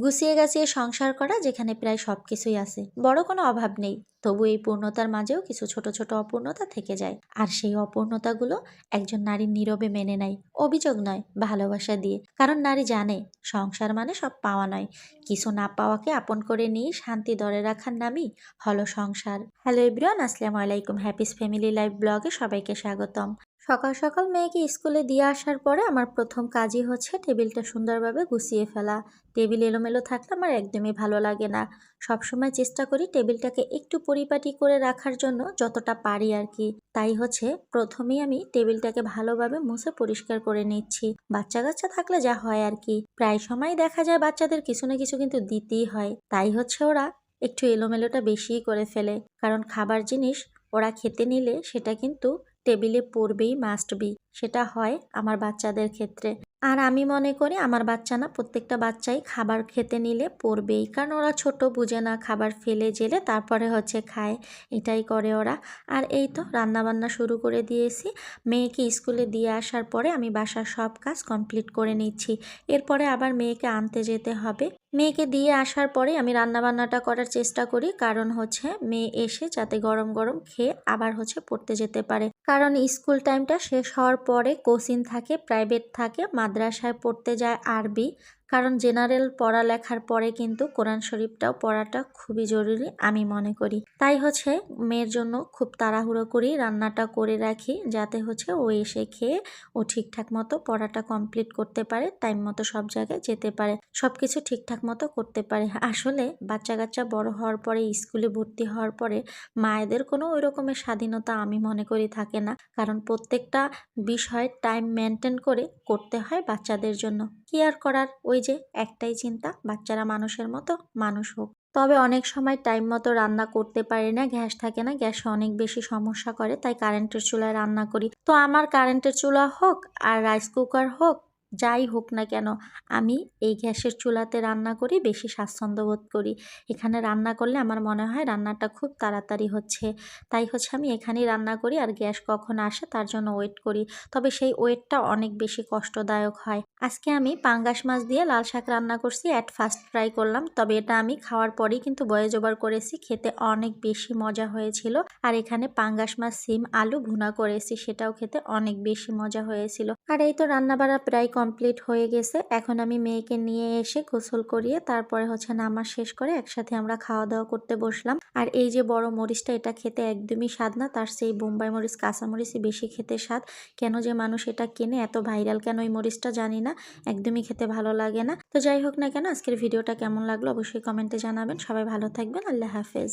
গুছিয়ে গাছিয়ে সংসার করা যেখানে প্রায় সব কিছুই আছে, বড় কোনো অভাব নেই, তবু এই পূর্ণতার মাঝেও কিছু ছোট ছোট অপূর্ণতা থেকে যায়। আর সেই অপূর্ণতাগুলো একজন নারী নীরবে মেনে নেয়, অভিযোগ নয়, ভালোবাসা দিয়ে। কারণ নারী জানে সংসার মানে সব পাওয়া নয়, কিছু না পাওয়াকে আপন করে নিয়ে শান্তি ধরে রাখার নামই হলো সংসার। হ্যালো এভরিওয়ান, আসসালামু আলাইকুম। হ্যাপিস ফ্যামিলি লাইফ ব্লগে সবাইকে স্বাগতম। সকাল সকাল মেয়েকে স্কুলে দিয়ে আসার পরে আমার প্রথম কাজই হচ্ছে টেবিলটা সুন্দরভাবে গুছিয়ে ফেলা। টেবিল এলোমেলো থাকলে আমার একদমই ভালো লাগে না। সবসময় চেষ্টা করি টেবিলটাকে একটু পরিপাটি করে রাখার জন্য, যতটা পারি আর কি। তাই হচ্ছে প্রথমেই আমি টেবিলটাকে ভালোভাবে মুছে পরিষ্কার করে নিচ্ছি। বাচ্চা কাচ্চা থাকলে যা হয় আর কি, প্রায় সময় দেখা যায় বাচ্চাদের কিছু না কিছু কিন্তু দিতেই হয়। তাই হচ্ছে ওরা একটু এলোমেলোটা বেশিই করে ফেলে, কারণ খাবার জিনিস ওরা খেতে নিলে সেটা কিন্তু টেবিলে পড়বেই, মাস্ট বি। সেটা হয় আমার বাচ্চাদের ক্ষেত্রে। আর আমি মনে করি আমার বাচ্চা না, প্রত্যেকটা বাচ্চাই খাবার খেতে নিলে পড়বেই, কারণ ওরা ছোট, বুঝে না, খাবার ফেলে জেলে তারপরে হচ্ছে খায়, এটাই করে ওরা। আর এই তো রান্না বান্না শুরু করে দিয়েছি। মেয়েকে স্কুলে দিয়ে আসার পরে আমি বাসার সব কাজ কমপ্লিট করে নিচ্ছি। এরপরে আবার মেয়েকে আনতে যেতে হবে। মেয়েকে দিয়ে আসার পরে আমি রান্না বান্নাটা করার চেষ্টা করি, কারণ হচ্ছে মেয়ে এসে যাতে গরম গরম খেয়ে আবার হচ্ছে পড়তে যেতে পারে। কারণ স্কুল টাইমটা শেষ হওয়ার পরে কোচিং থাকে, প্রাইভেট থাকে, মাদ্রাসায় পড়তে যায় আরবি। কারণ জেনারেল পড়ালেখার পরে কিন্তু কোরআন শরীফটাও পড়াটা খুবই জরুরি আমি মনে করি। তাই হচ্ছে মেয়ের জন্য খুব তাড়াহুড়ো করি রান্নাটা করে রাখি, যাতে হচ্ছে ও এসে খেয়ে ও ঠিকঠাক মতো পড়াটা কমপ্লিট করতে পারে, টাইম মতো সব জায়গায় যেতে পারে, সব কিছু ঠিকঠাক মতো করতে পারে। আসলে বাচ্চা কাচ্চা বড় হওয়ার পরে, স্কুলে ভর্তি হওয়ার পরে মায়েদের কোনো ওই রকমের স্বাধীনতা আমি মনে করি থাকে না, কারণ প্রত্যেকটা বিষয় টাইম মেনটেন করে করতে হয় বাচ্চাদের জন্য। কি আর করার, ওই যে একটাই চিন্তা, বাচ্চারা মানুষের মতো মানুষ হোক। তবে অনেক সময় টাইম মতো রান্না করতে পারি না, গ্যাস থাকে না, গ্যাসে অনেক বেশি সমস্যা করে, তাই কারেন্টের চুলায় রান্না করি। তো আমার কারেন্টের চুলা হোক আর রাইস কুকার হোক, যাই হোক না কেন, আমি এই গ্যাসের চুলাতে রান্না করি, বেশি স্বাচ্ছন্দ্য বোধ করি। এখানে রান্না করলে আমার মনে হয় রান্নাটা খুব তাড়াতাড়ি হচ্ছে। তাই হচ্ছে আমি এখানেই রান্না করি, আর গ্যাস কখন আসে তার জন্য ওয়েট করি। তবে সেই ওয়েটটা অনেক বেশি কষ্টদায়ক হয়। আজকে আমি পাঙ্গাস মাছ দিয়ে লাল শাক রান্না করছি, অ্যাট ফার্স্ট ট্রাই করলাম, তবে এটা আমি খাওয়ার পরেই কিন্তু বয়েজ ওভার করেছি, খেতে অনেক বেশি মজা হয়েছিল। আর এখানে পাঙ্গাস মাছ, সিম, আলু ভুনা করেছি, সেটাও খেতে অনেক বেশি মজা হয়েছিল। আর এই তো রান্না বাড়া প্রায় কমপ্লিট হয়ে গেছে। এখন আমি মেয়েকে নিয়ে এসে গোসল করিয়ে তারপরে হচ্ছে নামাজ শেষ করে একসাথে আমরা খাওয়া দাওয়া করতে বসলাম। আর এই যে বড় মরিচটা, এটা খেতে একদমই স্বাদ না, তার সেই বোম্বাই মরিচ, কাঁচা মরিচই বেশি খেতে স্বাদ। কেন যে মানুষ এটা কেনে, এত ভাইরাল কেন এই মরিচটা জানি না, একদমই খেতে ভালো লাগে না। তো যাই হোক না কেন, আজকের ভিডিওটা কেমন লাগলো অবশ্যই কমেন্টে জানাবেন। সবাই ভালো থাকবেন, আল্লাহ হাফেজ।